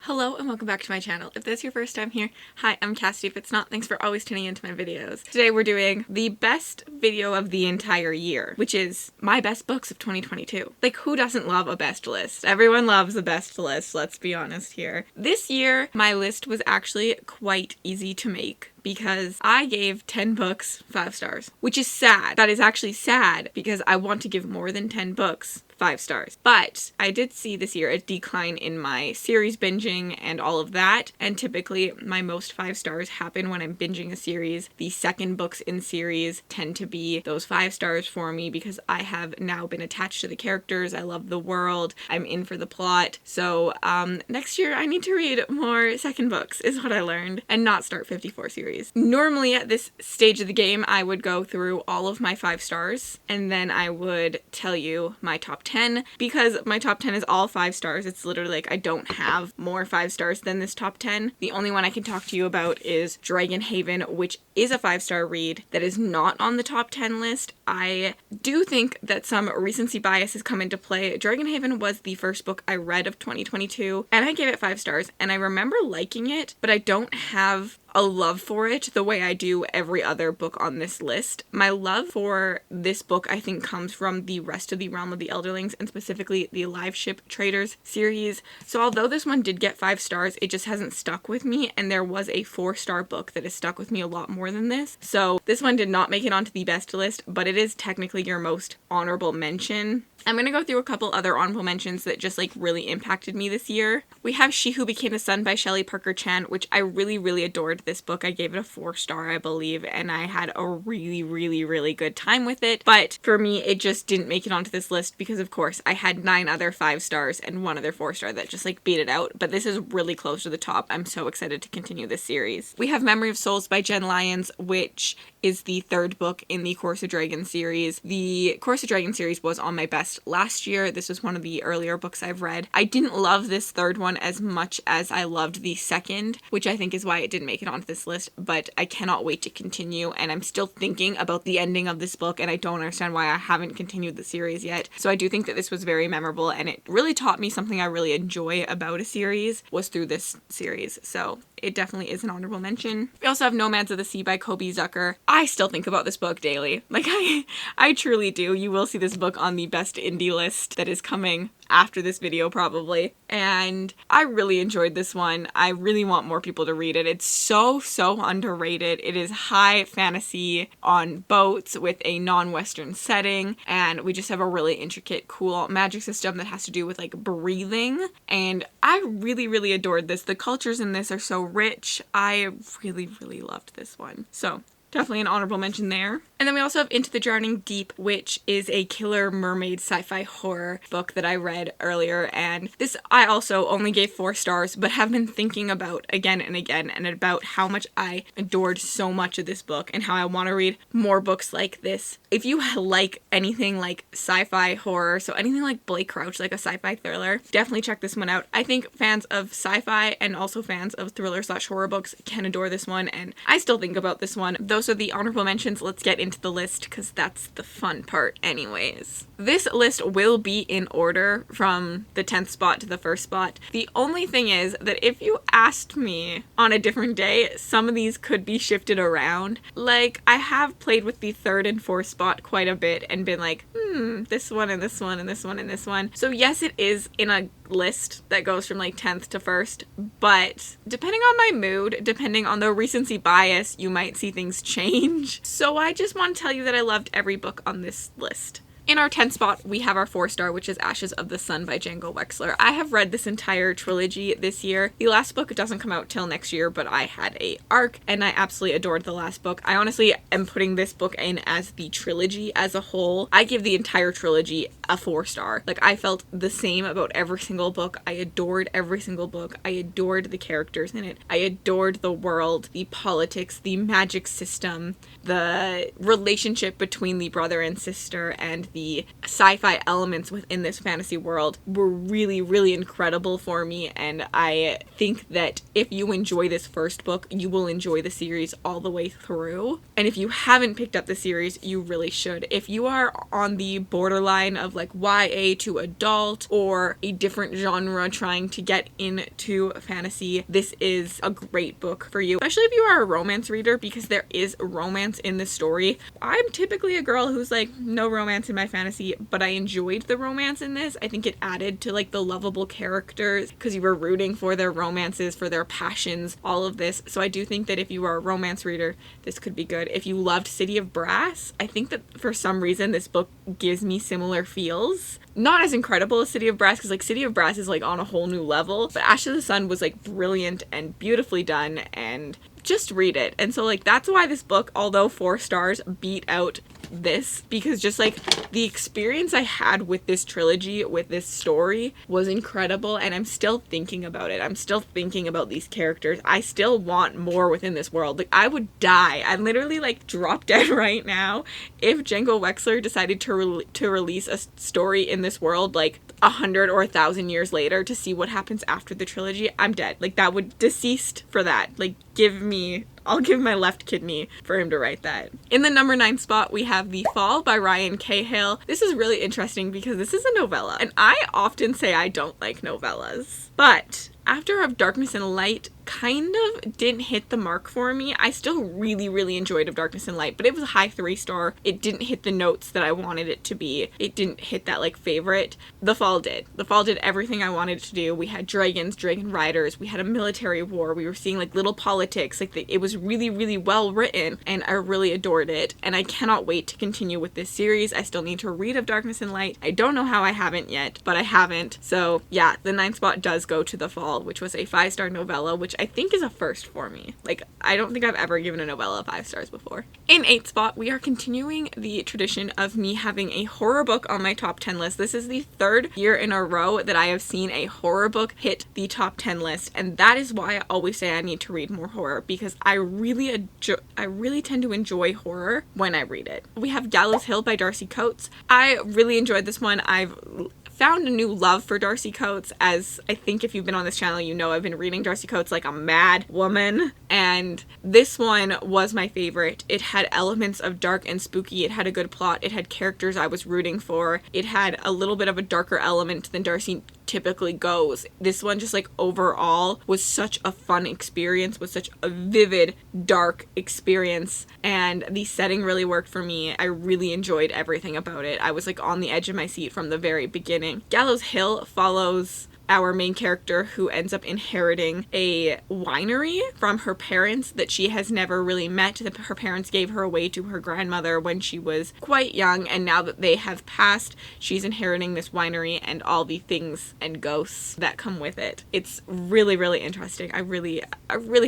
Hello and welcome back to my channel. If this is your first time here, hi, I'm Cassidy. If it's not, thanks for always tuning into my videos. Today we're doing the best video of the entire year, which is my best books of 2022. Like, who doesn't love a best list? Everyone loves a best list, let's be honest here. This year, my list was actually quite easy to make because I gave 10 books 5 stars, which is sad. That is actually sad because I want to give more than 10 books 5 stars. But I did see this year a decline in my series binging and all of that, and typically my most 5 stars happen when I'm binging a series. The second books in series tend to be those 5 stars for me because I have now been attached to the characters, I love the world, I'm in for the plot. So next year I need to read more second books is what I learned, and not start 54 series. Normally at this stage of the game I would go through all of my 5 stars and then I would tell you my top 10, because my top 10 is all 5 stars. It's literally like I don't have more 5 stars than this top 10. The only one I can talk to you about is Dragonhaven, which is a 5-star read that is not on the top 10 list. I do think that some recency bias has come into play. Dragonhaven was the first book I read of 2022 and I gave it 5 stars and I remember liking it, but I don't have a love for it the way I do every other book on this list. My love for this book I think comes from the rest of the Realm of the Elderlings, and specifically the Live Ship Traders series. So although this one did get 5 stars, it just hasn't stuck with me, and there was a 4-star book that has stuck with me a lot more than this. So this one did not make it onto the best list, but it is technically your most honorable mention. I'm gonna go through a couple other honorable mentions that just like really impacted me this year. We have She Who Became the Sun by Shelley Parker Chan, which I really adored this book. I gave it a 4-star, I believe, and I had a really good time with it. But for me, it just didn't make it onto this list because of course I had 9 other 5 stars and 1 other 4-star that just like beat it out. But this is really close to the top. I'm so excited to continue this series. We have Memory of Souls by Jen Lyons, which is the 3rd book in the Course of Dragons series. The Course of Dragons series was on my best last year. This was one of the earlier books I've read. I didn't love this 3rd one as much as I loved the 2nd, which I think is why it didn't make it onto this list, but I cannot wait to continue, and I'm still thinking about the ending of this book, and I don't understand why I haven't continued the series yet. So I do think that this was very memorable, and it really taught me something I really enjoy about a series was through this series. So it definitely is an honorable mention. We also have Nomads of the Sea by Kobe Zucker. I still think about this book daily. Like, I truly do. You will see this book on the best indie list that is coming after this video probably, and I really enjoyed this one. I really want more people to read it. It's so underrated. It is high fantasy on boats with a non-Western setting, and we just have a really intricate, cool magic system that has to do with like breathing, and I really adored this. The cultures in this are so rich. I really loved this one. So definitely an honorable mention there. And then we also have Into the Drowning Deep, which is a killer mermaid sci-fi horror book that I read earlier, and this I also only gave 4 stars, but have been thinking about again and again, and about how much I adored so much of this book and how I want to read more books like this. If you like anything like sci-fi horror, so anything like Blake Crouch, like a sci-fi thriller, definitely check this one out. I think fans of sci-fi and also fans of thriller/horror books can adore this one, and I still think about this one. Those are the honorable mentions. Let's get into the list because that's the fun part anyways. This list will be in order from the 10th spot to the 1st spot. The only thing is that if you asked me on a different day, some of these could be shifted around. Like, I have played with the 3rd and 4th spot quite a bit and been like, this one and this one and this one and this one. So yes, it is in a list that goes from like 10th to 1st, but depending on my mood, depending on the recency bias, you might see things change. So I just want to tell you that I loved every book on this list. In our 10th spot, we have our 4-star, which is Ashes of the Sun by Django Wexler. I have read this entire trilogy this year. The last book doesn't come out till next year, but I had a arc, and I absolutely adored the last book. I honestly am putting this book in as the trilogy as a whole. I give the entire trilogy a 4-star. Like, I felt the same about every single book. I adored every single book. I adored the characters in it. I adored the world, the politics, the magic system, the relationship between the brother and sister, and the the sci-fi elements within this fantasy world were really, really incredible for me, and I think that if you enjoy this first book, you will enjoy the series all the way through. And if you haven't picked up the series, you really should. If you are on the borderline of like YA to adult or a different genre trying to get into fantasy, this is a great book for you, especially if you are a romance reader, because there is romance in this story. I'm typically a girl who's like, no romance in my fantasy, but I enjoyed the romance in this. I think it added to like the lovable characters because you were rooting for their romances, for their passions, all of this. So I do think that if you are a romance reader, this could be good. If you loved City of Brass, I think that for some reason this book gives me similar feels. Not as incredible as City of Brass, because like City of Brass is like on a whole new level, but Ash of the Sun was like brilliant and beautifully done, and just read it. And so like that's why this book, although 4 stars, beat out this, because just like the experience I had with this trilogy, with this story, was incredible, and I'm still thinking about it. I'm still thinking about these characters. I still want more within this world. Like I would die. I'm literally like drop dead right now if Django Wexler decided to release a story in this world like 100 or 1,000 years later to see what happens after the trilogy. I'm dead. Like that would deceased for that. Like I'll give my left kidney for him to write that. In the number 9 spot, we have The Fall by Ryan Cahill. This is really interesting because this is a novella, and I often say I don't like novellas, but after Of Darkness and Light kind of didn't hit the mark for me. I still really, really enjoyed Of Darkness and Light, but it was a high 3-star. It didn't hit the notes that I wanted it to be. It didn't hit that like favorite. The Fall did. The Fall did everything I wanted it to do. We had dragons, dragon riders, we had a military war, we were seeing like little politics, like it was really, really well written, and I really adored it, and I cannot wait to continue with this series. I still need to read Of Darkness and Light. I don't know how I haven't yet, but I haven't. So yeah, the 9th spot does go to The Fall, which was a 5-star novella, which I think is a first for me. Like, I don't think I've ever given a novella 5 stars before. In 8th spot, we are continuing the tradition of me having a horror book on my top 10 list. This is the 3rd year in a row that I have seen a horror book hit the top 10 list, and that is why I always say I need to read more horror, because I really tend to enjoy horror when I read it. We have Gallows Hill by Darcy Coates. I really enjoyed this one. I've found a new love for Darcy Coates, as I think if you've been on this channel, you know I've been reading Darcy Coates like a mad woman, and this one was my favorite. It had elements of dark and spooky, it had a good plot, it had characters I was rooting for, it had a little bit of a darker element than Darcy typically goes. This one just like overall was such a fun experience, was such a vivid, dark experience, and the setting really worked for me. I really enjoyed everything about it. I was like on the edge of my seat from the very beginning. Gallows Hill follows our main character, who ends up inheriting a winery from her parents that she has never really met. Her parents gave her away to her grandmother when she was quite young, and now that they have passed, she's inheriting this winery and all the things and ghosts that come with it. It's really, really interesting. I really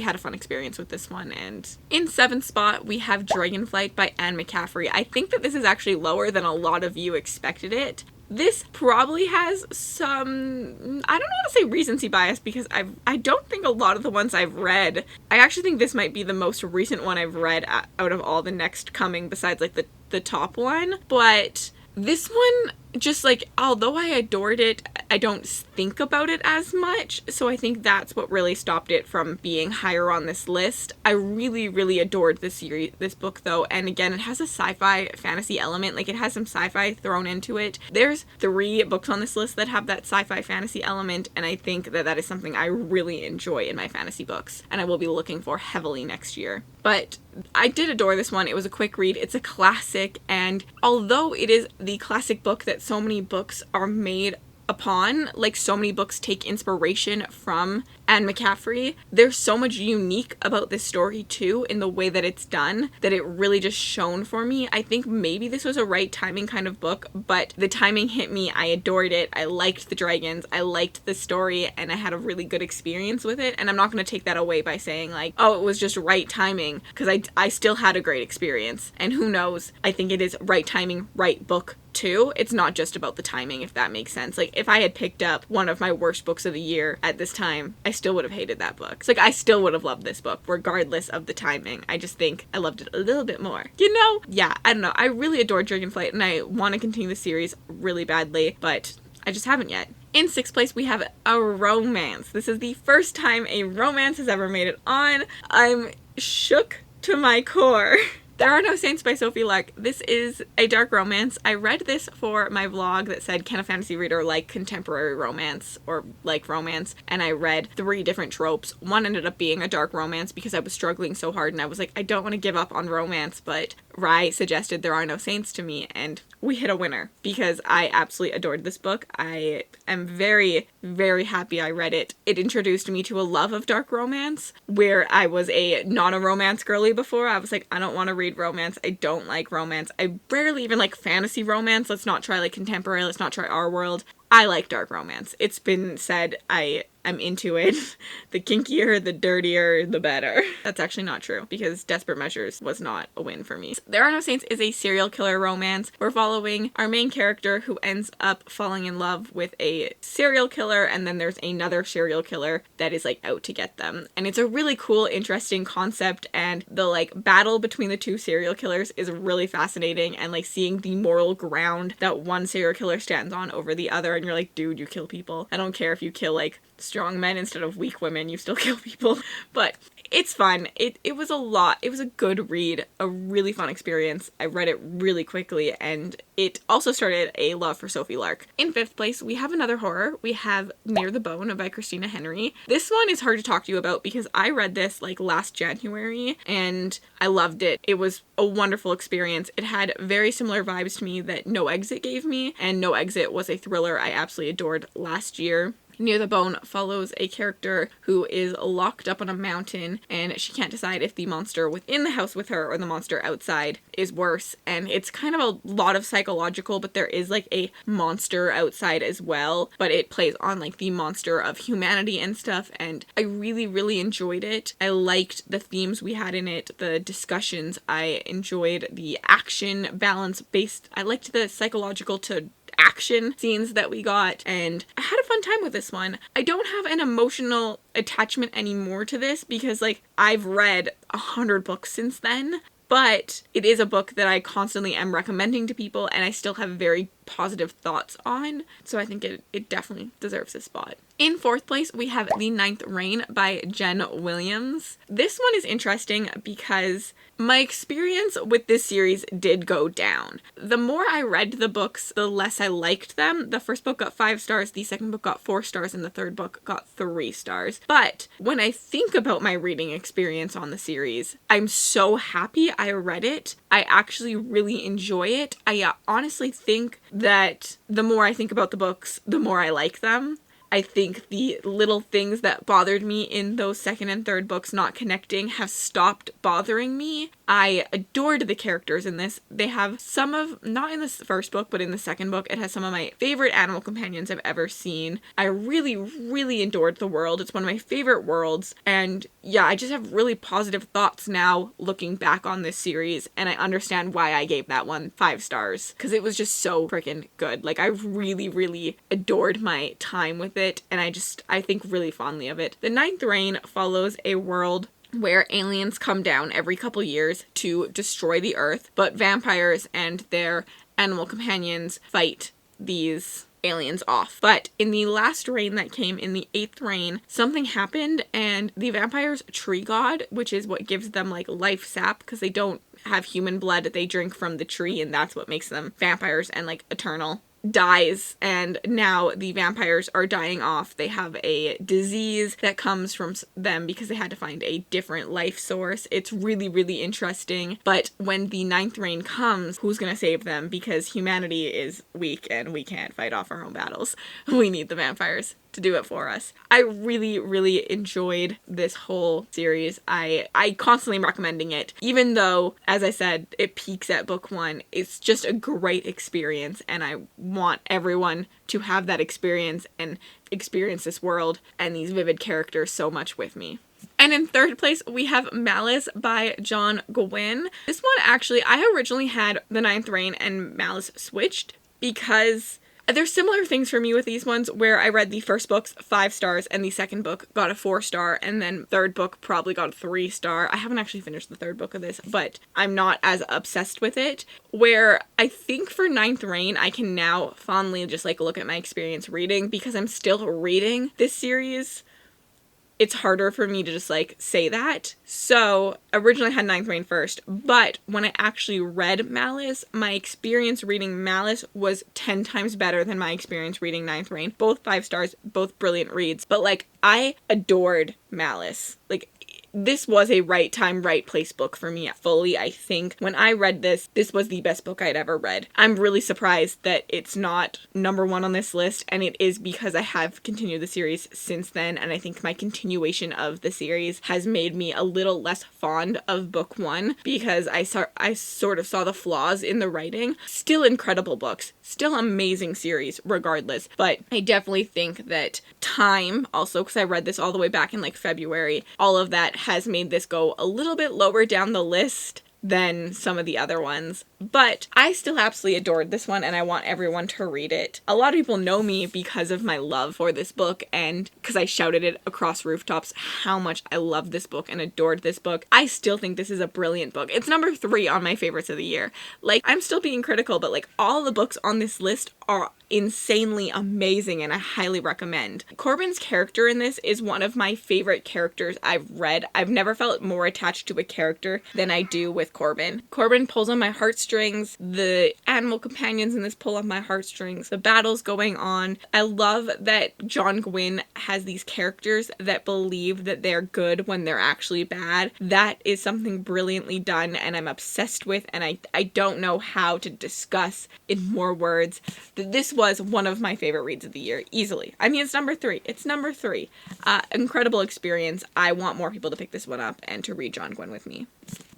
had a fun experience with this one. And in 7th spot, we have Dragonflight by Anne McCaffrey. I think that this is actually lower than a lot of you expected it. This probably has some, I don't know how to say recency bias, because I don't think a lot of the ones I've read, I actually think this might be the most recent one I've read out of all the next coming, besides like the top one. But this one, just like, although I adored it, I don't think about it as much, so I think that's what really stopped it from being higher on this list. I really, really adored this book though, and again, it has a sci-fi fantasy element, like it has some sci-fi thrown into it. There's 3 books on this list that have that sci-fi fantasy element, and I think that that is something I really enjoy in my fantasy books, and I will be looking for heavily next year. But I did adore this one. It was a quick read, it's a classic, and although it is the classic book that so many books are made upon, like so many books take inspiration from Anne McCaffrey, there's so much unique about this story too in the way that it's done that it really just shone for me. I think maybe this was a right timing kind of book, but the timing hit me. I adored it. I liked the dragons, I liked the story, and I had a really good experience with it. And I'm not going to take that away by saying like, oh, it was just right timing, because I still had a great experience. And who knows, I think it is right timing, right book, too. It's not just about the timing, if that makes sense. Like, if I had picked up one of my worst books of the year at this time, I still would have hated that book. So, like, I still would have loved this book, regardless of the timing. I just think I loved it a little bit more. You know? Yeah, I don't know. I really adore Dragonflight, and I want to continue the series really badly, but I just haven't yet. In 6th place, we have a romance. This is the first time a romance has ever made it on. I'm shook to my core. There Are No Saints by Sophie Lark. This is a dark romance. I read this for my vlog that said, can a fantasy reader like contemporary romance or like romance? And I read 3 different tropes. One ended up being a dark romance because I was struggling so hard and I was like, I don't want to give up on romance, but Rye suggested There Are No Saints to me and we hit a winner because I absolutely adored this book. I am very, very happy I read it. It introduced me to a love of dark romance where I was not a romance girly before. I was like, I don't want to read romance. I don't like romance. I rarely even like fantasy romance. Let's not try like contemporary. Let's not try our world. I like dark romance. It's been said I'm into it. The kinkier, the dirtier, the better. That's actually not true because Desperate Measures was not a win for me. There Are No Saints is a serial killer romance. We're following our main character who ends up falling in love with a serial killer, and then there's another serial killer that is like out to get them. And it's a really cool, interesting concept, and the like battle between the 2 serial killers is really fascinating, and like seeing the moral ground that one serial killer stands on over the other, and you're like, dude, you kill people. I don't care if you kill like strong men instead of weak women, you still kill people. But it's fun. It was a lot. It was a good read, a really fun experience. I read it really quickly, and it also started a love for Sophie Lark. In 5th place, we have another horror. We have Near the Bone by Christina Henry. This one is hard to talk to you about because I read this like last January and I loved it. It was a wonderful experience. It had very similar vibes to me that No Exit gave me, and No Exit was a thriller I absolutely adored last year. Near the Bone follows a character who is locked up on a mountain and she can't decide if the monster within the house with her or the monster outside is worse. And it's kind of a lot of psychological, but there is like a monster outside as well. But it plays on like the monster of humanity and stuff. And I really, really enjoyed it. I liked the themes we had in it, the discussions. I enjoyed the action balance based. I liked the psychological to action scenes that we got, and I had a fun time with this one. I don't have an emotional attachment anymore to this because like I've read 100 books since then, but it is a book that I constantly am recommending to people and I still have very positive thoughts on, so I think it definitely deserves a spot. In 4th place, we have The Ninth Reign by Jen Williams. This one is interesting because my experience with this series did go down. The more I read the books, the less I liked them. The first book got 5 stars, the second book got 4 stars, and the third book got 3 stars. But when I think about my reading experience on the series, I'm so happy I read it. I actually really enjoy it. I honestly think that the more I think about the books, the more I like them. I think the little things that bothered me in those second and third books not connecting have stopped bothering me. I adored the characters in this. They have some of, not in the first book, but in the second book, it has some of my favorite animal companions I've ever seen. I really, really adored the world. It's one of my favorite worlds. And yeah, I just have really positive thoughts now looking back on this series. And I understand why I gave that one 5 stars. Because it was just so freaking good. Like, I really, really adored my time with it. And I think really fondly of it. The Ninth Reign follows a world where aliens come down every couple years to destroy the Earth, but vampires and their animal companions fight these aliens off. But in the last reign that came in the 8th reign, something happened and the vampires' tree god, which is what gives them like life sap because they don't have human blood, they drink from the tree and that's what makes them vampires and like eternal, dies, and now the vampires are dying off. They have a disease that comes from them because they had to find a different life source. It's really, really interesting. But when the Ninth Reign comes, who's gonna save them? Because humanity is weak and we can't fight off our own battles. We need the vampires to do it for us. I really, really enjoyed this whole series. I constantly am recommending it, even though, as I said, it peaks at book 1. It's just a great experience, and I want everyone to have that experience and experience this world and these vivid characters so much with me. And in 3rd place, we have Malice by John Gwynne. This one, actually, I originally had The Ninth Reign and Malice switched. because there's similar things for me with these ones where I read the first book's 5 stars and the second book got a 4-star, and then third book probably got a 3-star. I haven't actually finished the third book of this, but I'm not as obsessed with it. Where I think for Ninth Reign, I can now fondly just like look at my experience reading, because I'm still reading this series. It's harder for me to just like say that. So originally I had Ninth Reign first, but when I actually read Malice, my experience reading Malice was 10 times better than my experience reading Ninth Reign. Both 5 stars, both brilliant reads, but like I adored Malice. Like, this was a right time, right place book for me fully. I think when I read this, this was the best book I'd ever read. I'm really surprised that it's not number 1 on this list, and it is because I have continued the series since then, and I think my continuation of the series has made me a little less fond of book 1, because I sort of saw the flaws in the writing. Still incredible books, still amazing series regardless, but I definitely think that time, also because I read this all the way back in like February, all of that has made this go a little bit lower down the list than some of the other ones. But I still absolutely adored this one, and I want everyone to read it. A lot of people know me because of my love for this book, and because I shouted it across rooftops how much I love this book and adored this book. I still think this is a brilliant book. It's number 3 on my favorites of the year. Like, I'm still being critical, but like all the books on this list are insanely amazing, and I highly recommend. Corbin's character in this is one of my favorite characters I've read. I've never felt more attached to a character than I do with Corbin. Corbin pulls on my heartstrings. The animal companions in this pull on my heartstrings. The battles going on. I love that John Gwynne has these characters that believe that they're good when they're actually bad. That is something brilliantly done, and I'm obsessed with, and I don't know how to discuss in more words that this was one of my favorite reads of the year, easily. I mean, it's number 3. It's number 3. Incredible experience. I want more people to pick this one up and to read John Gwynne with me.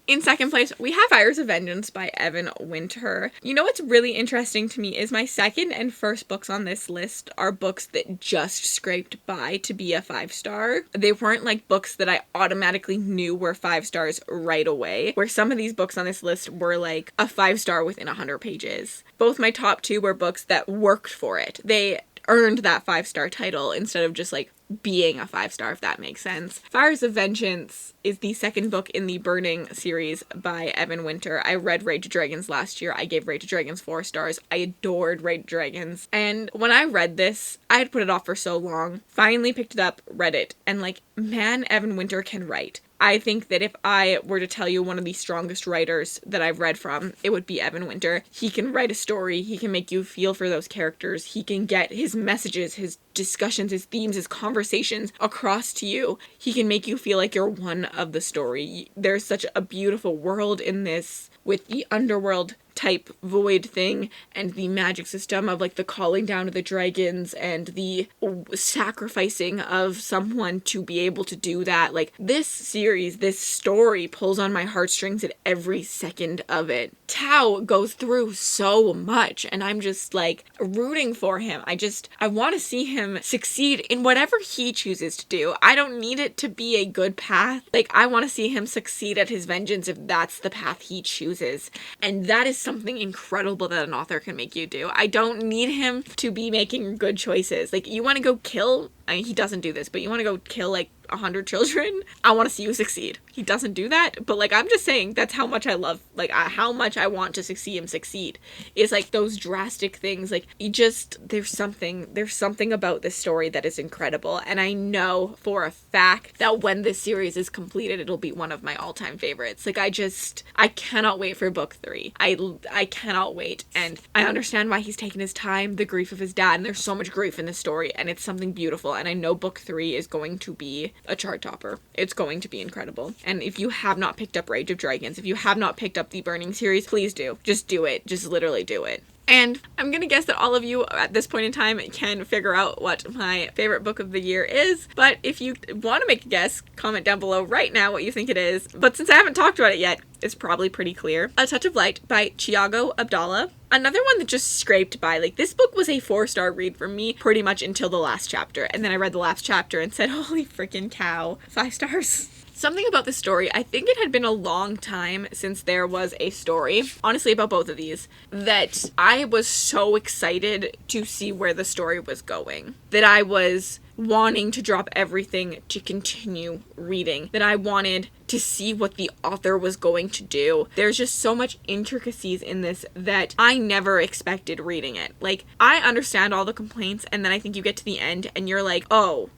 In second place, we have Fires of Vengeance by Evan Winter. You know what's really interesting to me is my second and first books on this list are books that just scraped by to be a 5-star. They weren't like books that I automatically knew were 5 stars right away, where some of these books on this list were like a 5-star within 100 pages. Both my top 2 were books that worked for it. They earned that 5-star title instead of just like being a 5-star, if that makes sense. Fires of Vengeance is the second book in the Burning series by Evan Winter. I read Rage of Dragons last year. I gave Rage of Dragons 4 stars. I adored Rage of Dragons. And when I read this, I had put it off for so long. Finally picked it up, read it, and like, man, Evan Winter can write. I think that if I were to tell you one of the strongest writers that I've read from, it would be Evan Winter. He can write a story. He can make you feel for those characters. He can get his messages, his discussions, his themes, his conversations across to you. He can make you feel like you're one of the story. There's such a beautiful world in this, with the underworld type void thing and the magic system of like the calling down of the dragons and the sacrificing of someone to be able to do that. Like, this series, this story pulls on my heartstrings at every second of it. Tao goes through so much, and I'm just like rooting for him. I want to see him succeed in whatever he chooses to do. I don't need it to be a good path. Like, I want to see him succeed at his vengeance if that's the path he chooses. And that is something incredible that an author can make you do. I don't need him to be making good choices. Like, you want to go kill, I mean, he doesn't do this, but you want to go kill like 100 children? I want to see you succeed. He doesn't do that, but like, I'm just saying that's how much I love, like, how much I want to see him succeed. Is like those drastic things. Like, there's something about this story that is incredible, and I know for a fact that when this series is completed, it'll be one of my all-time favorites. Like, I cannot wait for book 3. I cannot wait, and I understand why he's taken his time, the grief of his dad, and there's so much grief in this story, and it's something beautiful, and I know book 3 is going to be a chart topper. It's going to be incredible. And if you have not picked up Rage of Dragons, if you have not picked up the Burning series, please do. Just do it. Just literally do it. And I'm gonna guess that all of you at this point in time can figure out what my favorite book of the year is. But if you want to make a guess, comment down below right now what you think it is. But since I haven't talked about it yet, it's probably pretty clear. A Touch of Light by Thiago Abdallah. Another one that just scraped by, like, this book was a 4-star read for me pretty much until the last chapter. And then I read the last chapter and said, holy freaking cow, 5 stars. Something about this story, I think it had been a long time since there was a story, honestly about both of these, that I was so excited to see where the story was going, that I was wanting to drop everything to continue reading, that I wanted to see what the author was going to do. There's just so much intricacies in this that I never expected reading it. Like, I understand all the complaints, and then I think you get to the end and you're like, oh,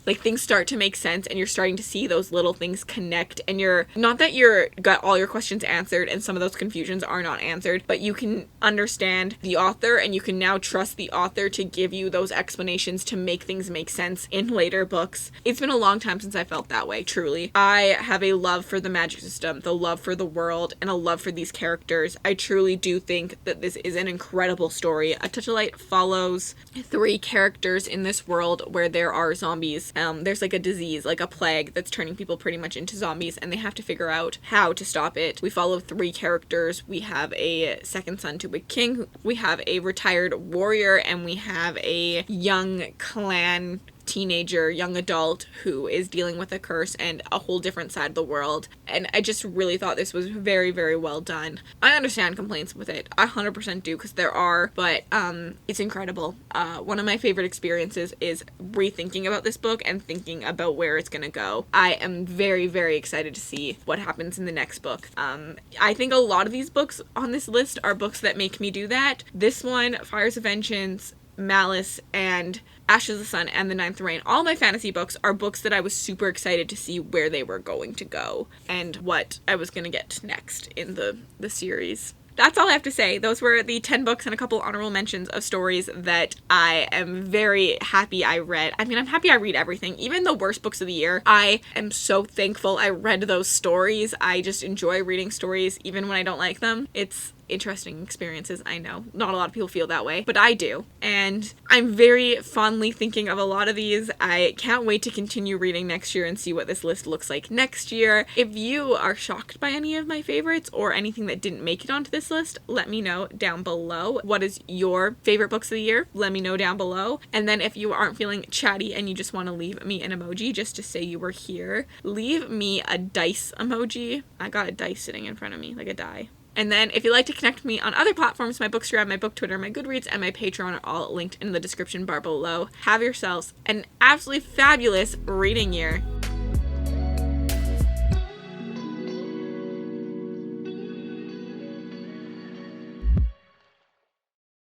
like things start to make sense and you're starting to see those little things connect, and you're not that you're got all your questions answered and some of those confusions are not answered, but you can understand the author and you can now trust the author to give you those explanations to make things make sense in later books. It's been a long time since I felt that way, truly. I have a love for the magic system, the love for the world, and a love for these characters. I truly do think that this is an incredible story. A Touch of Light follows 3 characters in this world where there are zombies. There's like a disease, like a plague that's turning people pretty much into zombies, and they have to figure out how to stop it. We follow 3 characters. We have a second son to a king, we have a retired warrior, and we have a young clan teenager, young adult who is dealing with a curse and a whole different side of the world. And I just really thought this was very, very well done. I understand complaints with it. I 100% do, because there are, but it's incredible. One of my favorite experiences is rethinking about this book and thinking about where it's gonna go. I am very, very excited to see what happens in the next book. I think a lot of these books on this list are books that make me do that. This one, Fires of Vengeance, Malice, and Ashes of the Sun, and The Ninth Reign, all my fantasy books are books that I was super excited to see where they were going to go and what I was going to get next in the series. That's all I have to say. Those were the 10 books and a couple honorable mentions of stories that I am very happy I read. I mean, I'm happy I read everything, even the worst books of the year. I am so thankful I read those stories. I just enjoy reading stories even when I don't like them. It's interesting experiences, I know. Not a lot of people feel that way, but I do. And I'm very fondly thinking of a lot of these. I can't wait to continue reading next year and see what this list looks like next year. If you are shocked by any of my favorites or anything that didn't make it onto this list, let me know down below. What is your favorite books of the year? Let me know down below. And then if you aren't feeling chatty and you just want to leave me an emoji just to say you were here, leave me a dice emoji. I got a dice sitting in front of me, like a die. And then if you'd like to connect with me on other platforms, my Bookstagram, my Book Twitter, my Goodreads, and my Patreon are all linked in the description bar below. Have yourselves an absolutely fabulous reading year.